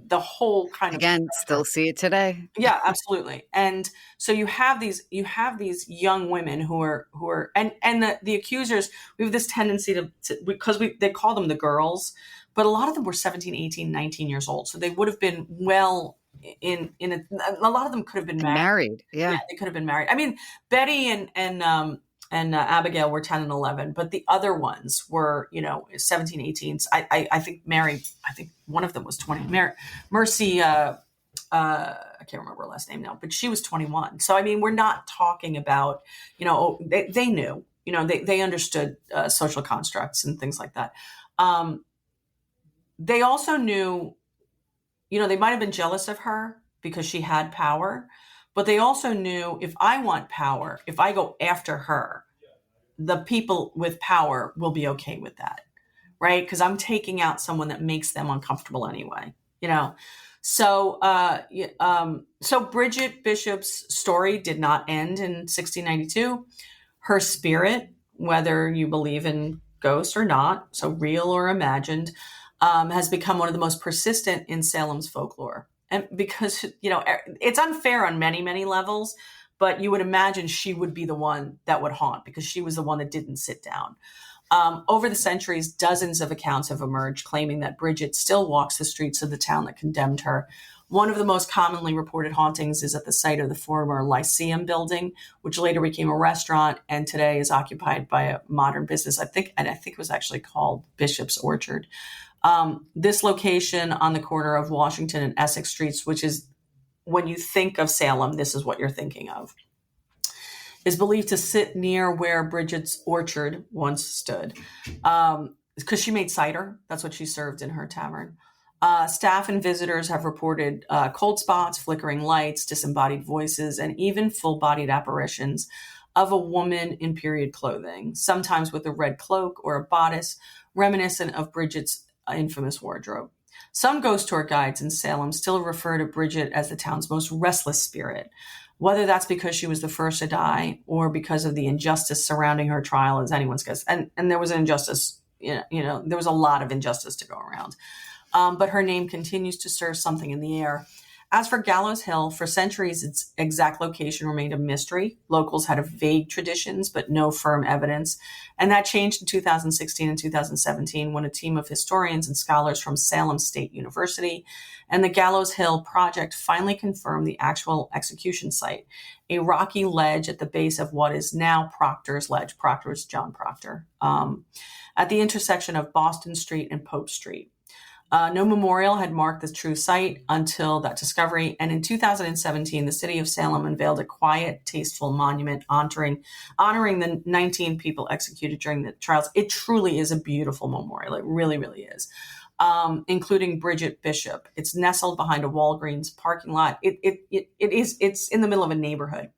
C: the whole kind
B: Again, still see it today.
C: Yeah, absolutely. And so you have these young women who are and the accusers. We have this tendency to because they call them the girls, but a lot of them were 17, 18, 19 years old. So they would have been well in a lot of them could have been married.
B: Yeah,
C: they could have been married. I mean, Betty and Abigail were 10 and 11, but the other ones were, 17, 18. I think Mary, I think one of them was 20. Mercy, I can't remember her last name now, but she was 21. So, I mean, we're not talking about, they knew, they understood social constructs and things like that. They also knew, they might have been jealous of her because she had power, but they also knew, if I want power, if I go after her, the people with power will be okay with that, right? Because I'm taking out someone that makes them uncomfortable anyway, So, so Bridget Bishop's story did not end in 1692. Her spirit, whether you believe in ghosts or not, so real or imagined, has become one of the most persistent in Salem's folklore. And because, it's unfair on many, many levels, but you would imagine she would be the one that would haunt because she was the one that didn't sit down. Over the centuries, dozens of accounts have emerged claiming that Bridget still walks the streets of the town that condemned her. One of the most commonly reported hauntings is at the site of the former Lyceum building, which later became a restaurant and today is occupied by a modern business. I think it was actually called Bishop's Orchard. This location on the corner of Washington and Essex Streets, which is, when you think of Salem, this is what you're thinking of, is believed to sit near where Bridget's orchard once stood. Because she made cider. That's what she served in her tavern. Staff and visitors have reported cold spots, flickering lights, disembodied voices, and even full-bodied apparitions of a woman in period clothing, sometimes with a red cloak or a bodice, reminiscent of Bridget's infamous wardrobe. Some ghost tour guides in Salem still refer to Bridget as the town's most restless spirit, whether that's because she was the first to die or because of the injustice surrounding her trial is anyone's guess. And there was an injustice, there was a lot of injustice to go around. But her name continues to stir something in the air. As for Gallows Hill, for centuries, its exact location remained a mystery. Locals had vague traditions, but no firm evidence. And that changed in 2016 and 2017 when a team of historians and scholars from Salem State University and the Gallows Hill Project finally confirmed the actual execution site, a rocky ledge at the base of what is now Proctor's Ledge. Proctor is John Proctor, at the intersection of Boston Street and Pope Street. No memorial had marked the true site until that discovery. And in 2017, the city of Salem unveiled a quiet, tasteful monument honoring the 19 people executed during the trials. It truly is a beautiful memorial. It really, really is. Including Bridget Bishop. It's nestled behind a Walgreens parking lot. It's in the middle of a neighborhood.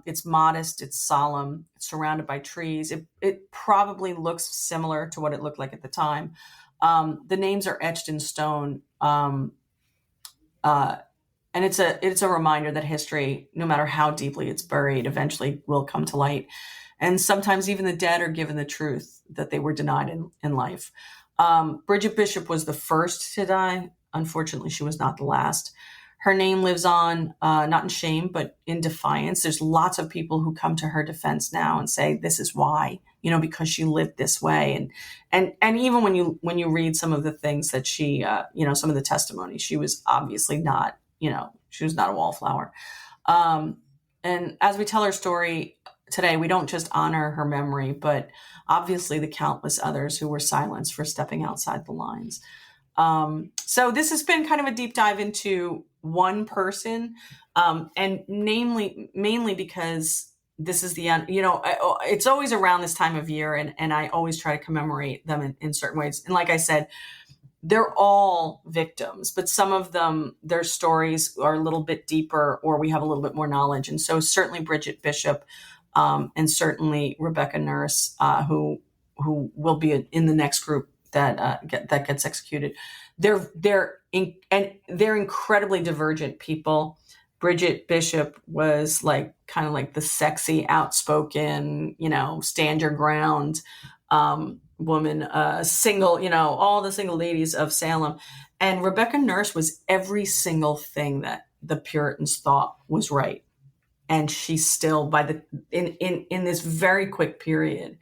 C: It's modest, it's solemn, it's surrounded by trees. It probably looks similar to what it looked like at the time. The names are etched in stone. And it's a reminder that history, no matter how deeply it's buried, eventually will come to light. And sometimes even the dead are given the truth that they were denied in life. Bridget Bishop was the first to die. Unfortunately, she was not the last. Her name lives on, not in shame, but in defiance. There's lots of people who come to her defense now and say, this is why, because she lived this way. And even when you read some of the things that she, some of the testimony, she was obviously not, she was not a wallflower. And as we tell her story today, we don't just honor her memory, but obviously the countless others who were silenced for stepping outside the lines. So this has been kind of a deep dive into one person, and mainly because this is the end, it's always around this time of year, and I always try to commemorate them in certain ways. And like I said, they're all victims, but some of them, their stories are a little bit deeper, or we have a little bit more knowledge. And so certainly Bridget Bishop, and certainly Rebecca Nurse, who will be in the next group that gets executed. They're incredibly divergent people. Bridget Bishop was kind of like the sexy, outspoken, stand your ground woman, single, all the single ladies of Salem. And Rebecca Nurse was every single thing that the Puritans thought was right. And she still, in this very quick period,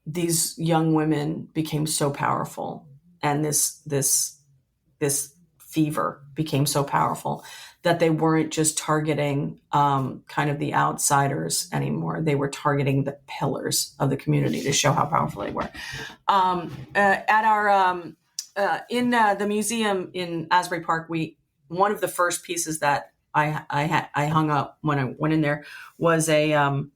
C: these young women became so powerful, and this fever became so powerful that they weren't just targeting kind of the outsiders anymore. They were targeting the pillars of the community to show how powerful they were. At our in the museum in Asbury Park, one of the first pieces that I hung up when I went in there was a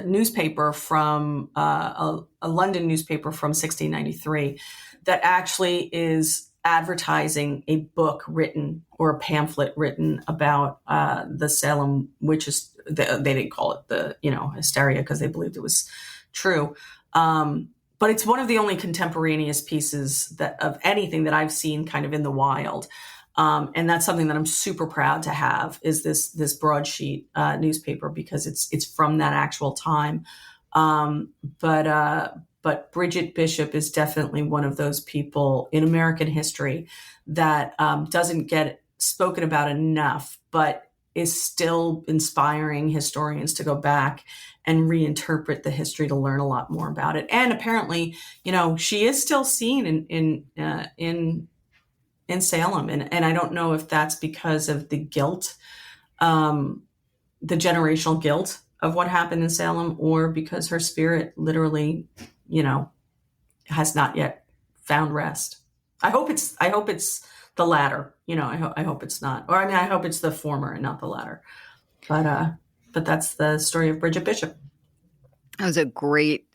C: newspaper from a London newspaper from 1693 that actually is advertising a book written, or a pamphlet written about the Salem witches. They didn't call it the Hysteria because they believed it was true. But it's one of the only contemporaneous pieces of anything that I've seen kind of in the wild. And that's something that I'm super proud to have, is this broadsheet but Bridget Bishop is definitely one of those people in American history that doesn't get spoken about enough, but is still inspiring historians to go back and reinterpret the history to learn a lot more about it. And apparently, she is still seen in Salem, and I don't know if that's because of the guilt, the generational guilt of what happened in Salem, or because her spirit literally, has not yet found rest. I hope it's the latter. I hope it's not, or I hope it's the former and not the latter. But that's the story of Bridget Bishop.
B: That was a great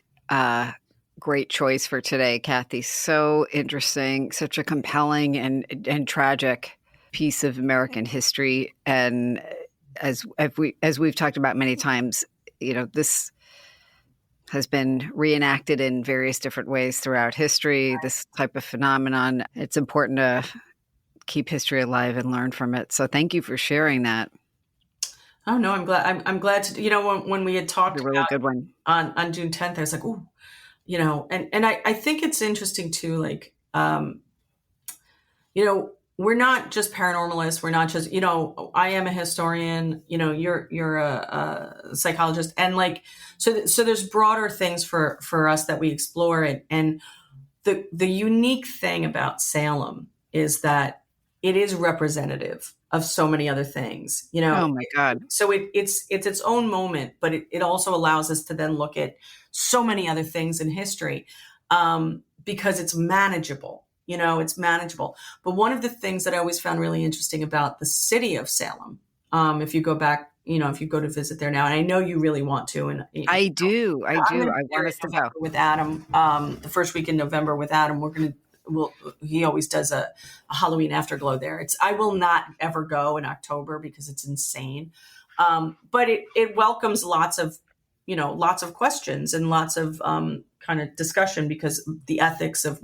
B: choice for today, Kathy. So interesting, such a compelling and tragic piece of American history. And as we've talked about many times, this has been reenacted in various different ways throughout history. This type of phenomenon, it's important to keep history alive and learn from it. So thank you for sharing that.
C: Oh no, I'm glad. I'm glad to. When we had talked
B: a really good one
C: on June 10th, I was like, ooh, and I think it's interesting too. Like, we're not just paranormalists. We're not just, I am a historian. You're a psychologist, and so there's broader things for us that we explore. And the unique thing about Salem is that it is representative of so many other things.
B: Oh my God!
C: So it's its own moment, but it also allows us to then look at so many other things in history, because it's manageable. It's manageable. But one of the things that I always found really interesting about the city of Salem, if you go back, if you go to visit there now, and I know you really want to, and
B: I do. I want us to go
C: with Adam. The first week in November with Adam, he always does a Halloween afterglow there. I will not ever go in October because it's insane. But it welcomes lots of questions and lots of kind of discussion, because the ethics of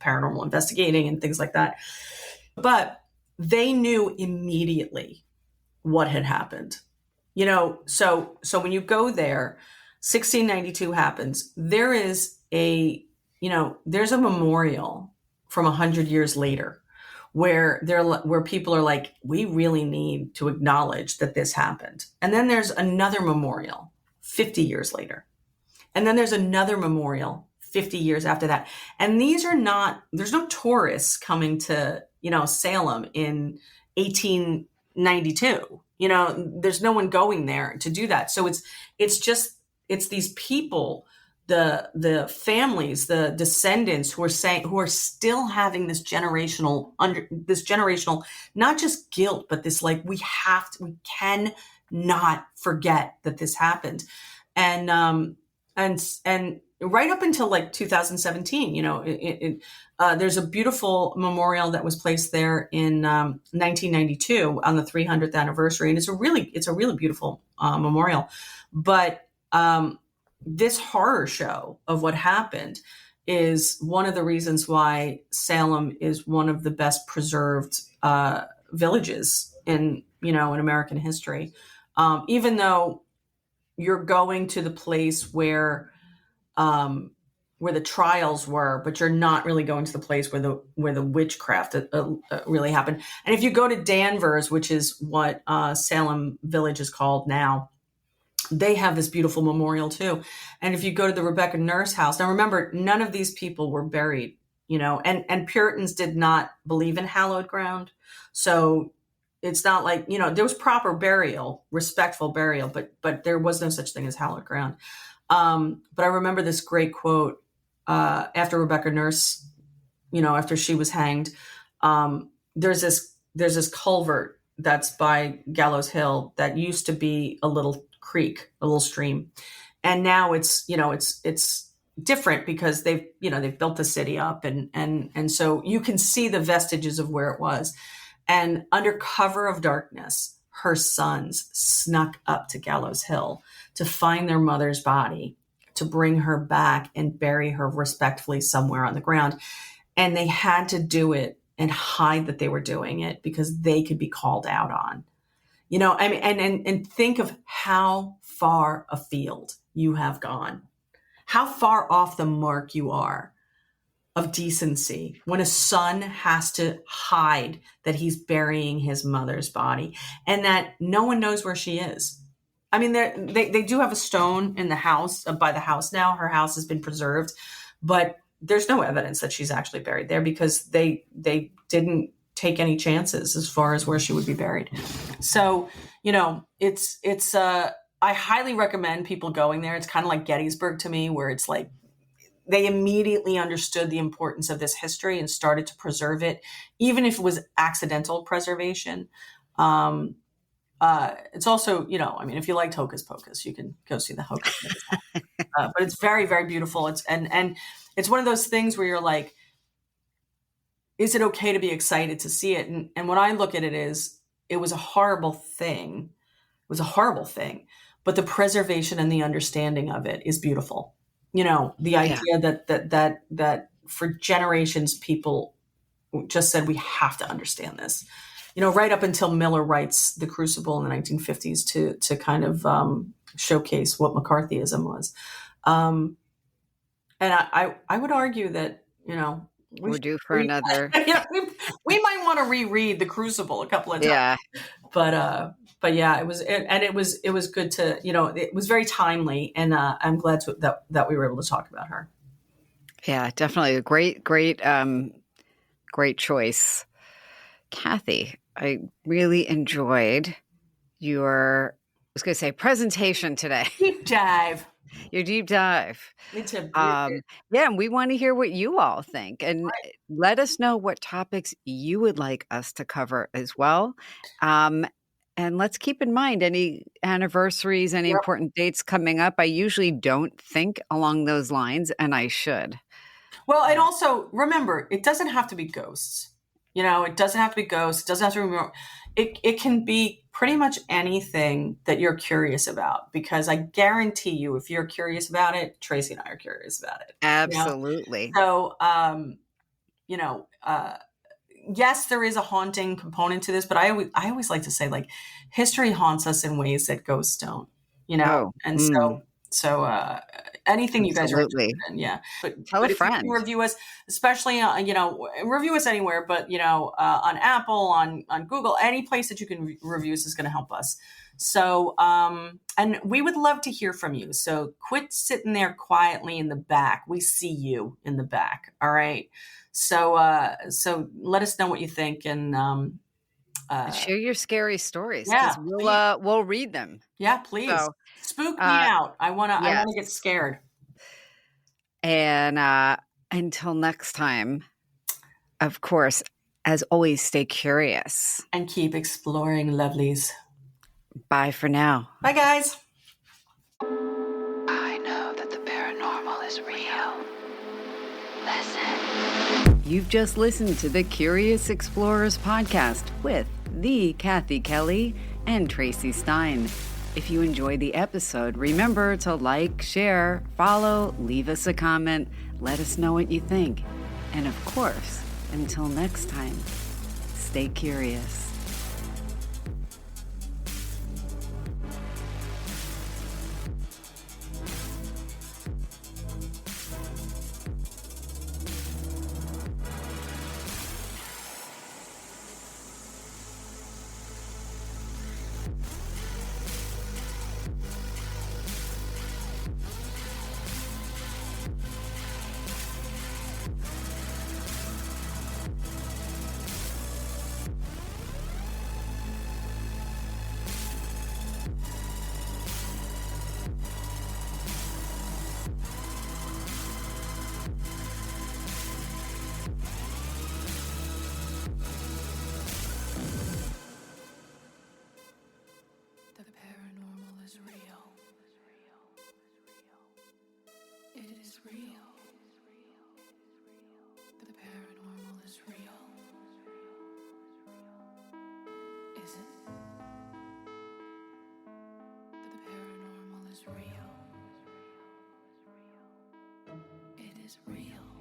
C: paranormal investigating and things like that. But they knew immediately what had happened. So when you go there, 1692 happens. There is there's a memorial from 100 years later where people are like, we really need to acknowledge that this happened. And then there's another memorial 50 years later. And then there's another memorial 50 years after that. And there's no tourists coming to, Salem in 1892. There's no one going there to do that. So it's these people, the families, the descendants who are still having this generational, not just guilt, but this, like, we can not forget that this happened. And right up until like 2017, there's a beautiful memorial that was placed there in 1992 on the 300th anniversary, and it's a really beautiful memorial. But this horror show of what happened is one of the reasons why Salem is one of the best preserved villages in American history. Even though you're going to the place where the trials were, but you're not really going to the place where the witchcraft really happened. And if you go to Danvers, which is what Salem Village is called now, they have this beautiful memorial too. And if you go to the Rebecca Nurse house, now remember, none of these people were buried, and Puritans did not believe in hallowed ground. So it's not like, there was proper burial, respectful burial, but there was no such thing as hallowed ground. But I remember this great quote after Rebecca Nurse, after she was hanged. There's this culvert that's by Gallows Hill that used to be a little creek, a little stream, and now it's different because they've built the city up, and so you can see the vestiges of where it was. And under cover of darkness, her sons snuck up to Gallows Hill to find their mother's body, to bring her back and bury her respectfully somewhere on the ground. And they had to do it and hide that they were doing it because they could be called out on. And think of how far afield you have gone, how far off the mark you are of decency when a son has to hide that he's burying his mother's body and that no one knows where she is. I mean, they do have a stone in the house, by the house now. Her house has been preserved, but there's no evidence that she's actually buried there because they didn't take any chances as far as where she would be buried. So, I highly recommend people going there. It's kind of like Gettysburg to me, where it's like they immediately understood the importance of this history and started to preserve it, even if it was accidental preservation. It's also, if you liked Hocus Pocus, you can go see the Hocus Pocus. But it's very, very beautiful. And it's one of those things where you're like, is it okay to be excited to see it? And what I look at it is, it was a horrible thing. It was a horrible thing, but the preservation and the understanding of it is beautiful. The idea that for generations, people just said, we have to understand this, right up until Miller writes The Crucible in the 1950s to kind of showcase what McCarthyism was. And I would argue that,
B: we're due for another.
C: we might want to reread The Crucible a couple of times.
B: Yeah.
C: But yeah, it was good to, it was very timely, and I'm glad that we were able to talk about her.
B: Yeah, definitely a great choice. Kathy, I really enjoyed your, I was going to say, presentation today.
C: Deep dive.
B: Your deep dive.
C: It's a
B: yeah, and we want to hear what you all think, and let us know what topics you would like us to cover as well. And let's keep in mind any anniversaries, any important dates coming up. I usually don't think along those lines, and I should.
C: Well, and also remember, it doesn't have to be ghosts. It doesn't have to be ghosts. It doesn't have to be. It can be pretty much anything that you're curious about, because I guarantee you, if you're curious about it, Traci and I are curious about it.
B: Absolutely.
C: So, yes, there is a haunting component to this, but I always like to say, like, history haunts us in ways that ghosts don't, so anything you guys are interested in, yeah. But
B: tell a friend.
C: If you review us, especially, review us anywhere, but, on Apple, on Google, any place that you can review us is going to help us. So, and we would love to hear from you. So quit sitting there quietly in the back. We see you in the back. All right. So let us know what you think, and
B: share your scary stories.
C: Yeah,
B: we'll read them.
C: Yeah, please. So, spook me out. I wanna get scared.
B: And until next time, of course, as always, stay curious
C: and keep exploring, lovelies.
B: Bye for now.
C: Bye, guys.
A: I know that the paranormal is real. Listen.
B: You've just listened to the Curious Explorers podcast with the Kathy Kelly and Traci Stein. If you enjoyed the episode, remember to like, share, follow, leave us a comment, let us know what you think. And of course, until next time, stay curious.
A: Real. It is real.